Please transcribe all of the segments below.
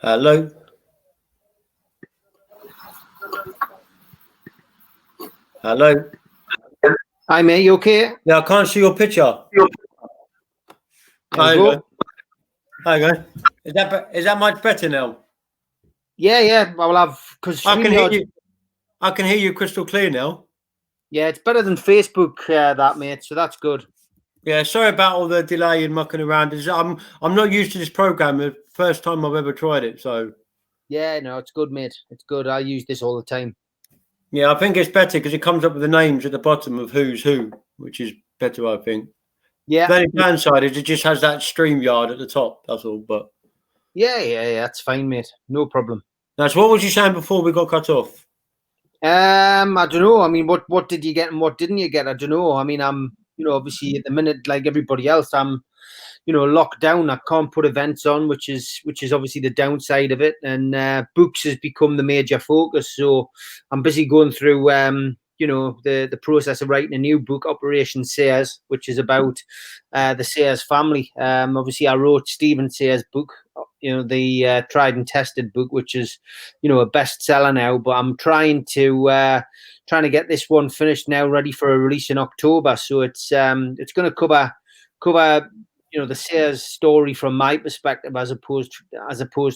Hello. Hello. Hi, mate. You okay? Yeah, I can't see your picture. There you go. There you go. Is that much better now? Yeah. I will have because I can hear you. I can hear you crystal clear now. Yeah, it's better than Facebook, that, mate. So that's good. Yeah, sorry about all the delay and mucking around. I'm not used to this program. The first time I've ever tried it, so yeah, no, it's good, mate. It's good. I use this all the time. Yeah, I think it's better because it comes up with the names at the bottom of who's who, which is better, I think. Yeah. The only downside is it just has that StreamYard at the top. That's all. But yeah, that's fine, mate. No problem. That's what was you saying before we got cut off? I don't know. I mean, what did you get and what didn't you get? I don't know. I mean, I'm obviously at the minute, like everybody else, I'm locked down. I can't put events on, which is obviously the downside of it. And books has become the major focus. So I'm busy going through the process of writing a new book, Operation Sayers, which is about the Sayers family. Obviously, I wrote Stephen Sayers' book, the tried and tested book, which is a bestseller now. But I'm trying to get this one finished now, ready for a release in October. So it's going to cover the Sayers story from my perspective as opposed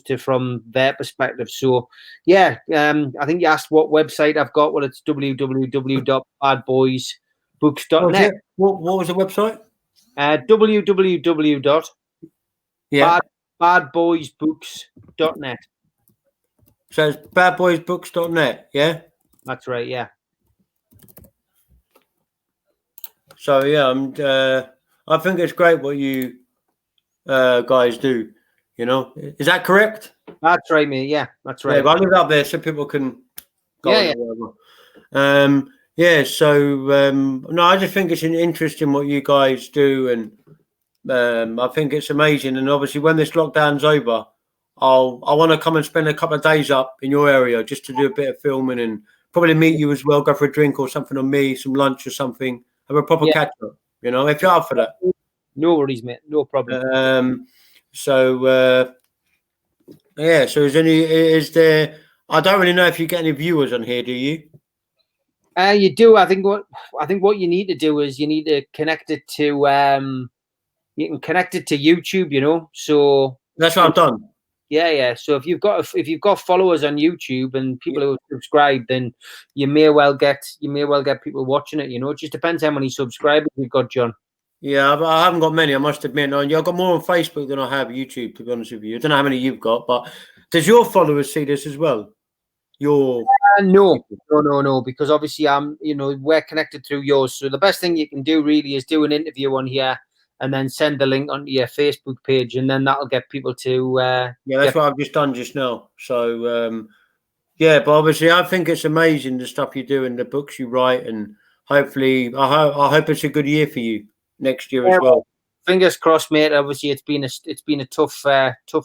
to from their perspective. So yeah, I think you asked what website I've got. Well, it's www.badboysbooks.net. What was the website? www.badboysbooks.net. So it's badboysbooks.net, yeah? That's right, yeah. So yeah, I think it's great what you guys do. Is that correct? That's right, mate. Yeah, that's right. Yeah, but I leave it up there so people can go on it. Whatever. No, I just think it's interesting what you guys do, and I think it's amazing. And obviously, when this lockdown's over, I want to come and spend a couple of days up in your area just to do a bit of filming and probably meet you as well. Go for a drink or something on me, some lunch or something. Have a proper catch up. If you're up for that. No worries, mate. No problem. So is there? I don't really know if you get any viewers on here. Do you? You do. I think what you need to do is you need to connect it to you can connect it to YouTube. So that's what I've done. Yeah. So if you've got followers on YouTube and people who subscribe, then you may well get people watching it. It just depends how many subscribers you've got, John. Yeah, I haven't got many, I must admit. I've got more on Facebook than I have YouTube, to be honest with you. I don't know how many you've got, but does your followers see this as well? No, because obviously we're connected through yours. So the best thing you can do really is do an interview on here and then send the link onto your Facebook page, and then that'll get people to. That's what I've just done just now. So but obviously I think it's amazing the stuff you do and the books you write, and hopefully I hope it's a good year for you next year as well. Fingers crossed, mate. Obviously, it's been a tough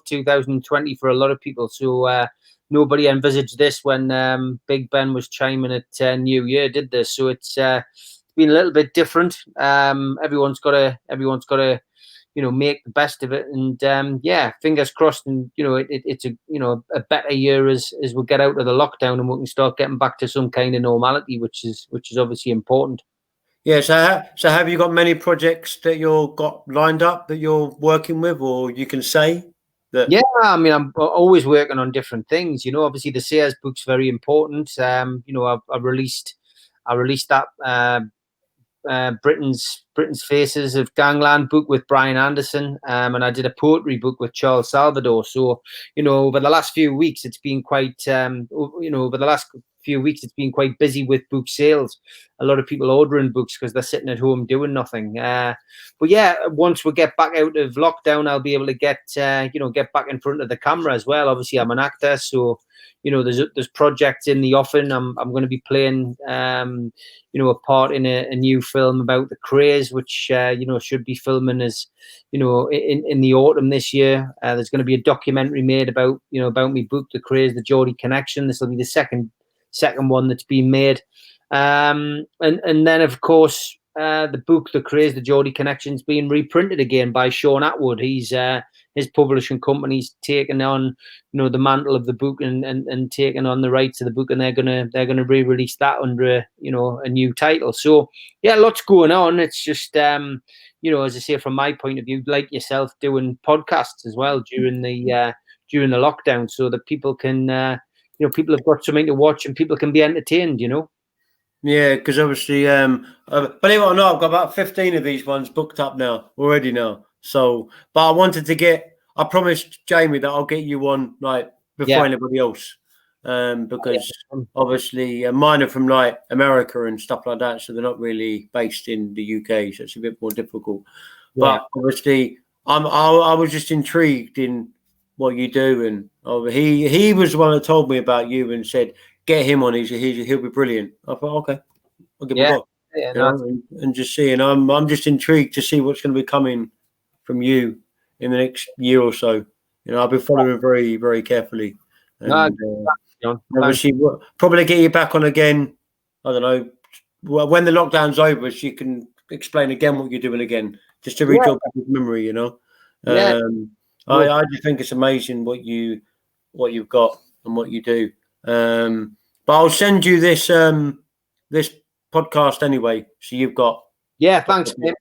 2020 for a lot of people. So nobody envisaged this when Big Ben was chiming at New Year, did this? So it's been a little bit different. Everyone's got to make the best of it, and fingers crossed. And it's a better year as we get out of the lockdown and we can start getting back to some kind of normality, which is obviously important. Yeah, so have you got many projects that you've got lined up that you're working with, or you can say that? Yeah, I mean, I'm always working on different things. Obviously the Sayers book's very important. I released that Britain's Faces of Gangland book with Brian Anderson, and I did a poetry book with Charles Salvador. So over the last few weeks it's been quite busy with book sales. A lot of people ordering books because they're sitting at home doing nothing. But yeah, once we get back out of lockdown, I'll be able to get back in front of the camera as well. Obviously, I'm an actor, so there's projects in the offing. I'm going to be playing a part in a new film about the craze, which should be filming as in the autumn this year. There's going to be a documentary made about my book, The Craze, the Geordie Connection. This will be the second one that's been made, and then of course the book, The Craze, the Geordie Connection's being reprinted again by Sean Atwood. He's his publishing company's taken on, the mantle of the book and taken on the rights of the book, and they're gonna re-release that under a new title. So yeah, lots going on. It's just as I say, from my point of view, like yourself, doing podcasts as well during the lockdown, so that people can people have got something to watch and people can be entertained. Yeah, because obviously, believe it or not, I've got about 15 of these ones booked up already now. So, but I promised Jamie that I'll get you one before anybody else, because obviously mine are from America and stuff like that, so they're not really based in the UK, so it's a bit more difficult. Yeah. But obviously, I was just intrigued in what you do, and he was the one that told me about you and said, get him on. He'll be brilliant. I thought, okay, I'll give him a go. Yeah, and just seeing, I'm just intrigued to see what's going to be coming from you in the next year or so. I'll be following very, very carefully. And obviously, we'll probably get you back on again. I don't know when the lockdown's over, so you can explain again what you're doing again, just to rejog people's memory. I just think it's amazing what you've got and what you do. But I'll send you this this podcast anyway, so you've got. Yeah, thanks, mate.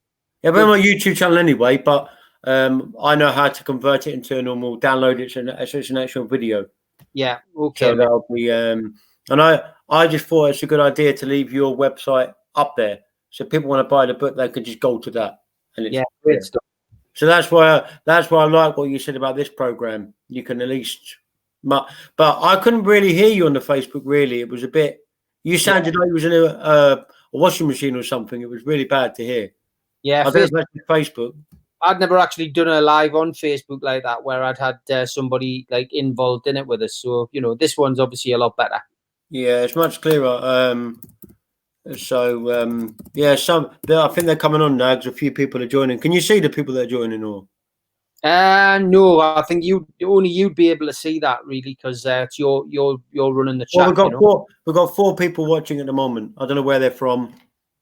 Yeah, we're on my YouTube channel anyway, but I know how to convert it into a normal download it, so it's an actual video. Yeah, okay. So that'll be and I just thought it's a good idea to leave your website up there, so if people want to buy the book, they could just go to that. And it's great stuff. So that's why I like what you said about this program. You can at least. But I couldn't really hear you on the Facebook. Really, it was a bit. You sounded like you was in a washing machine or something. It was really bad to hear. Yeah, I don't know if that's Facebook. I'd never actually done a live on Facebook like that, where I'd had somebody involved in it with us. So this one's obviously a lot better. Yeah, it's much clearer. I think they're coming on now because a few people are joining. Can you see the people that are joining or? No, I think you'd be able to see that really, because it's you're running the chat. Well, we've got four people watching at the moment. I don't know where they're from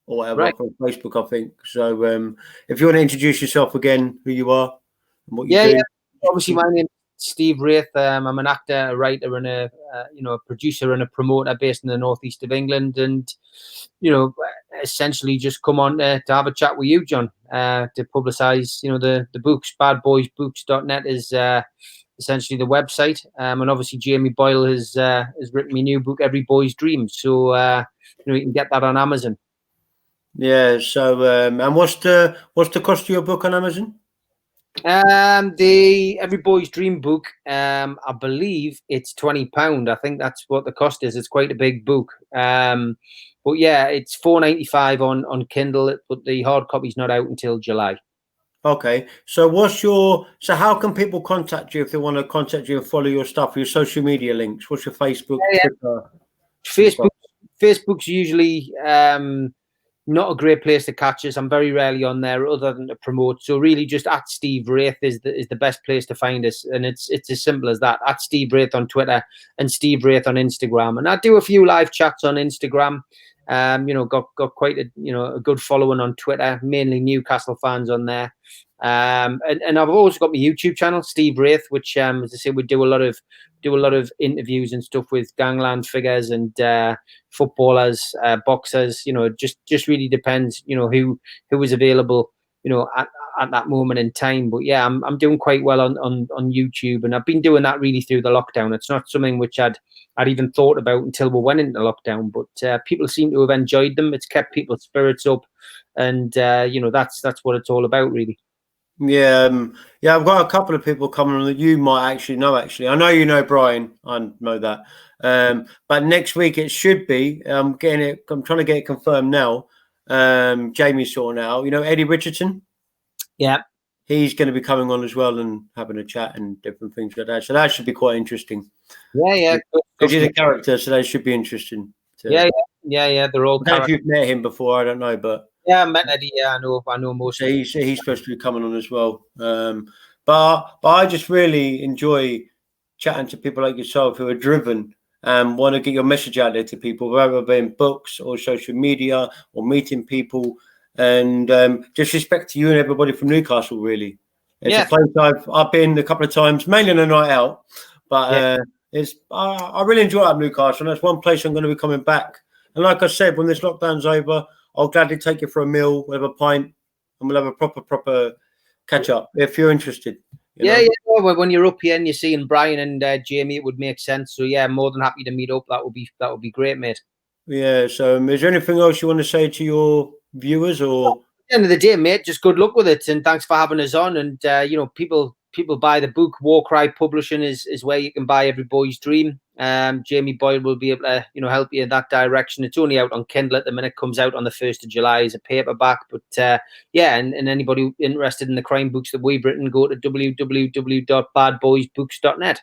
or whatever. Right. From Facebook, I think. So if you want to introduce yourself again, who you are and what you do. Yeah. Obviously, my name is Steve Wraith. I'm an actor, a writer, and a producer and a promoter based in the northeast of England, and essentially just come on to have a chat with you, John, to publicise the books. Badboysbooks.net is essentially the website, and obviously Jamie Boyle has written my new book, Every Boy's Dream. So you can get that on Amazon. Yeah. So and what's the cost of your book on Amazon? The Every Boy's Dream book, I believe it's £20. I think that's what the cost is. It's quite a big book. But yeah, it's £4.95 on Kindle, but the hard copy's not out until July. Okay. So how can people contact you if they want to contact you and follow your stuff, your social media links? What's your Facebook, Twitter? Facebook's usually not a great place to catch us. I'm very rarely on there other than to promote. So really just at Steve Wraith is the best place to find us. And it's as simple as that. At Steve Wraith on Twitter and Steve Wraith on Instagram. And I do a few live chats on Instagram. Got quite a good following on Twitter, mainly Newcastle fans on there. And I've also got my YouTube channel, Steve Wraith, which as I say, we do a lot of interviews and stuff with gangland figures and footballers, boxers. It just really depends, who is available, at that moment in time. But yeah, I'm doing quite well on YouTube, and I've been doing that really through the lockdown. It's not something which I'd even thought about until we went into lockdown, but people seem to have enjoyed them. It's kept people's spirits up, and that's what it's all about, really. Yeah, I've got a couple of people coming on that you might actually know. Actually, I know you know Brian. I know that. But next week it should be. I'm trying to get it confirmed now. Jamie's sorting out. Eddie Richardson. Yeah, he's going to be coming on as well and having a chat and different things like that. So that should be quite interesting. Yeah. Because he's a character, so that should be interesting. Yeah. They're all. I don't know if you've met him before. I don't know, but. Yeah, I met Eddie. Yeah, I know most. So he's supposed to be coming on as well. But I just really enjoy chatting to people like yourself who are driven and want to get your message out there to people, whether it be in books or social media or meeting people. and just respect to you and everybody from Newcastle. Really, it's Yeah. a place I've been a couple of times, mainly on a night out, but I really enjoy it at Newcastle, and that's one place I'm going to be coming back. And like I said, when this lockdown's over, I'll gladly take you for a meal, we'll have a pint, and we'll have a proper catch up if you're interested. You know? Well, when you're up here and you're seeing Brian and Jamie, it would make sense. So yeah, I'm more than happy to meet up. That would be great, mate. Yeah. So, is there anything else you want to say to your viewers, or? At the end of the day, mate, just good luck with it, and thanks for having us on. And you know, people buy the book. Warcry Publishing is where you can buy Every Boy's Dream. Jamie Boyle will be able to help you in that direction. It's only out on Kindle at the minute. Comes out on the 1st of July as a paperback. But yeah, and anybody interested in the crime books that we've written, go to www.badboysbooks.net.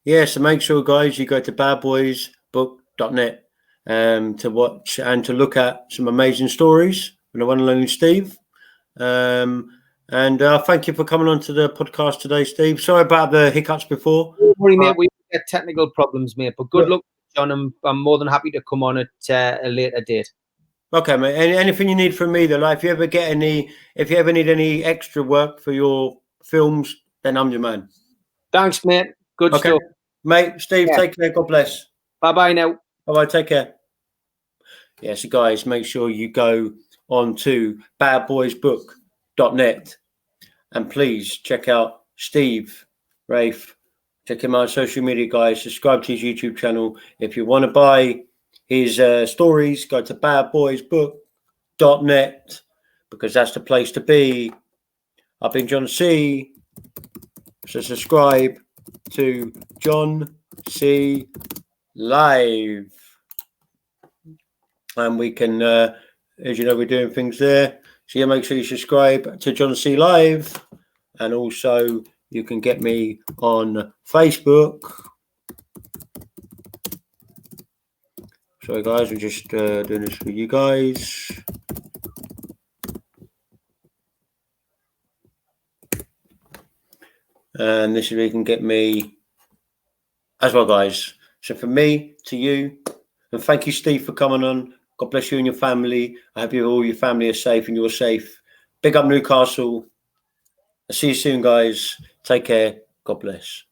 Yeah, so make sure, guys, you go to badboysbook.net to watch and to look at some amazing stories from the one and only Steve. And thank you for coming on to the podcast today, Steve. Sorry about the hiccups before. Don't worry, mate. We get technical problems, mate. But good luck, John. I'm more than happy to come on at a later date. Okay, mate. Anything you need from me, though, like if you ever need any extra work for your films, then I'm your man. Thanks, mate. Good stuff. Mate, Steve, take care. God bless. Bye-bye now. Bye-bye. Take care. Yeah, so guys, make sure you go on to badboysbook.net and please check out Steve Wraith. Check him out on social media, guys. Subscribe to his YouTube channel. If you want to buy his stories, go to badboysbook.net because that's the place to be. I've been John C. So subscribe to John C. Live. And we can, as you know, we're doing things there. So yeah, make sure you subscribe to John C. Live. And also you can get me on Facebook. Sorry guys, we're just doing this for you guys. And this is where you can get me as well, guys. So from me to you, and thank you, Steve, for coming on. God bless you and your family. I hope all your family are safe and you're safe. Big up Newcastle. I'll see you soon, guys. Take care. God bless.